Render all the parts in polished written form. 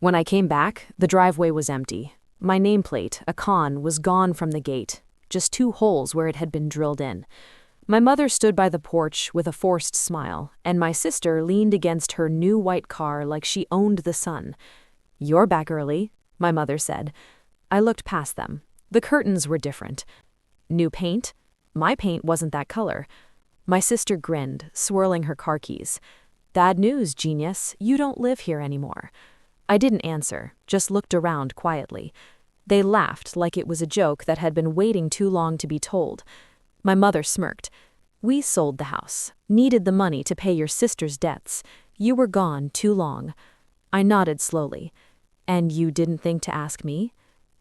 When I came back, the driveway was empty. My nameplate, a con, was gone from the gate, just 2 holes where it had been drilled in. My mother stood by the porch with a forced smile, and my sister leaned against her new white car like she owned the sun. "You're back early," my mother said. I looked past them. The curtains were different. New paint? My paint wasn't that color. My sister grinned, swirling her car keys. "Bad news, genius. You don't live here anymore." I didn't answer, just looked around quietly. They laughed like it was a joke that had been waiting too long to be told. My mother smirked. "We sold the house, needed the money to pay your sister's debts. You were gone too long." I nodded slowly. "And you didn't think to ask me?"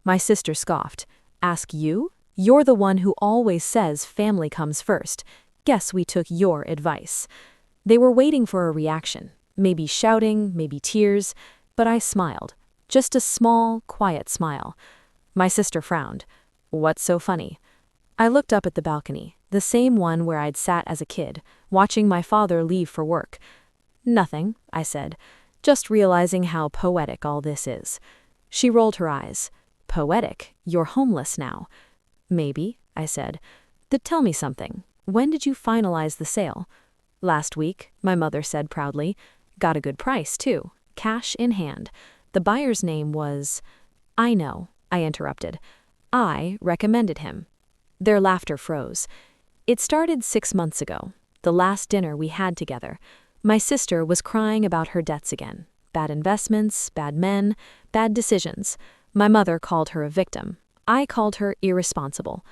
My sister scoffed. "Ask you? You're the one who always says family comes first. Guess we took your advice." They were waiting for a reaction, maybe shouting, maybe tears, but I smiled. Just a small, quiet smile. My sister frowned. "What's so funny?" I looked up at the balcony, the same one where I'd sat as a kid, watching my father leave for work. "Nothing," I said, just realizing how poetic all this is. She rolled her eyes. "Poetic? You're homeless now." "Maybe," I said. Tell me something. When did you finalize the sale?" "Last week," my mother said proudly. "Got a good price, too. Cash in hand. The buyer's name was—" "I know," I interrupted. "I recommended him." Their laughter froze. "It started 6 months ago, the last dinner we had together. My sister was crying about her debts again. Bad investments, bad men, bad decisions. My mother called her a victim. I called her irresponsible.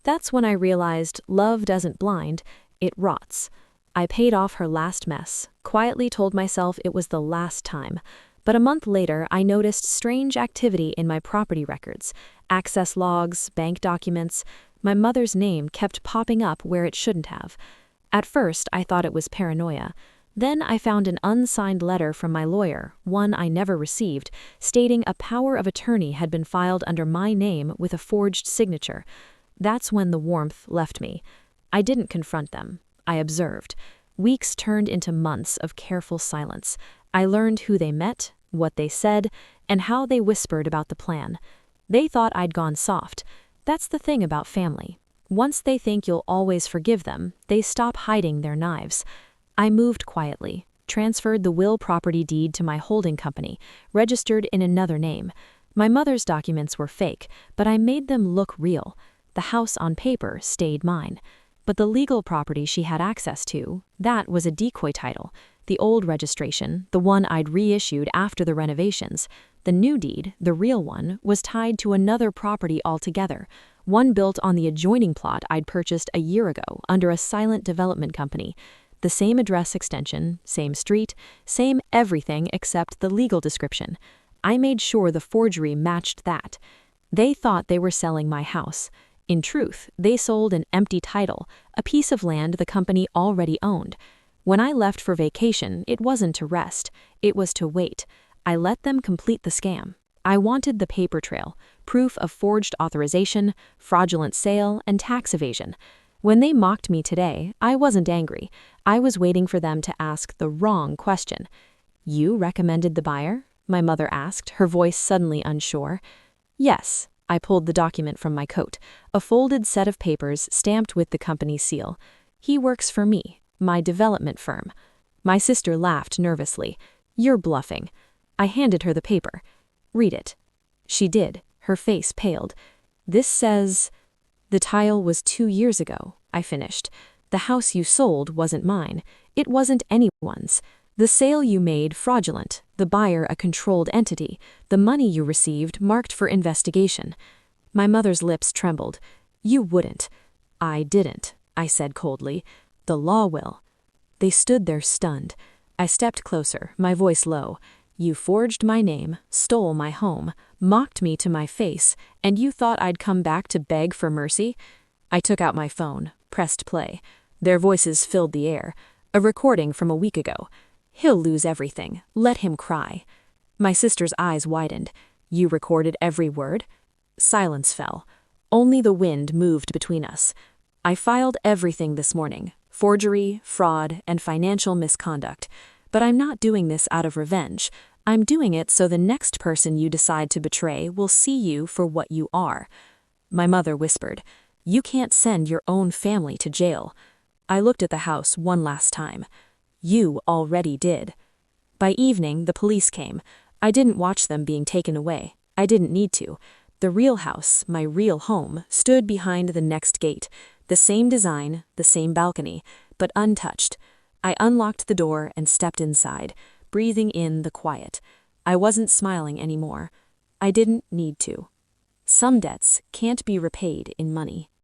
That's when I realized love doesn't blind, it rots. I paid off her last mess, quietly told myself it was the last time. But a month later, I noticed strange activity in my property records, access logs, bank documents. My mother's name kept popping up where it shouldn't have. At first, I thought it was paranoia. Then I found an unsigned letter from my lawyer, one I never received, stating a power of attorney had been filed under my name with a forged signature. That's when the warmth left me. I didn't confront them. I observed. Weeks turned into months of careful silence. I learned who they met, what they said, and how they whispered about the plan. They thought I'd gone soft. That's the thing about family. Once they think you'll always forgive them, they stop hiding their knives. I moved quietly, transferred the will property deed to my holding company, registered in another name. My mother's documents were fake, but I made them look real. The house on paper stayed mine. But the legal property she had access to, that was a decoy title. The old registration, the one I'd reissued after the renovations. The new deed, the real one, was tied to another property altogether, one built on the adjoining plot I'd purchased a year ago under a silent development company. The same address extension, same street, same everything except the legal description. I made sure the forgery matched that. They thought they were selling my house. In truth, they sold an empty title, a piece of land the company already owned. When I left for vacation, it wasn't to rest, it was to wait. I let them complete the scam. I wanted the paper trail, proof of forged authorization, fraudulent sale, and tax evasion. When they mocked me today, I wasn't angry. I was waiting for them to ask the wrong question. "You recommended the buyer?" my mother asked, her voice suddenly unsure. "Yes." I pulled the document from my coat, a folded set of papers stamped with the company's seal. "He works for me, my development firm." My sister laughed nervously. "You're bluffing." I handed her the paper. "Read it." She did. Her face paled. "This says—" "The tile was 2 years ago," I finished. "The house you sold wasn't mine. It wasn't anyone's. The sale you made fraudulent, the buyer a controlled entity, the money you received marked for investigation." My mother's lips trembled. "You wouldn't." "I didn't," I said coldly. "The law will." They stood there stunned. I stepped closer, my voice low. "You forged my name, stole my home, mocked me to my face, and you thought I'd come back to beg for mercy?" I took out my phone, pressed play. Their voices filled the air. A recording from a week ago. "He'll lose everything. Let him cry." My sister's eyes widened. "You recorded every word?" Silence fell. Only the wind moved between us. "I filed everything this morning. Forgery, fraud, and financial misconduct. But I'm not doing this out of revenge. I'm doing it so the next person you decide to betray will see you for what you are. My mother whispered, "You can't send your own family to jail." I looked at the house one last time. You already did. By evening, the police came. I didn't watch them being taken away. I didn't need to. The real house, my real home, stood behind the next gate. The same design, the same balcony, but untouched. I unlocked the door and stepped inside, breathing in the quiet. I wasn't smiling anymore. I didn't need to. Some debts can't be repaid in money.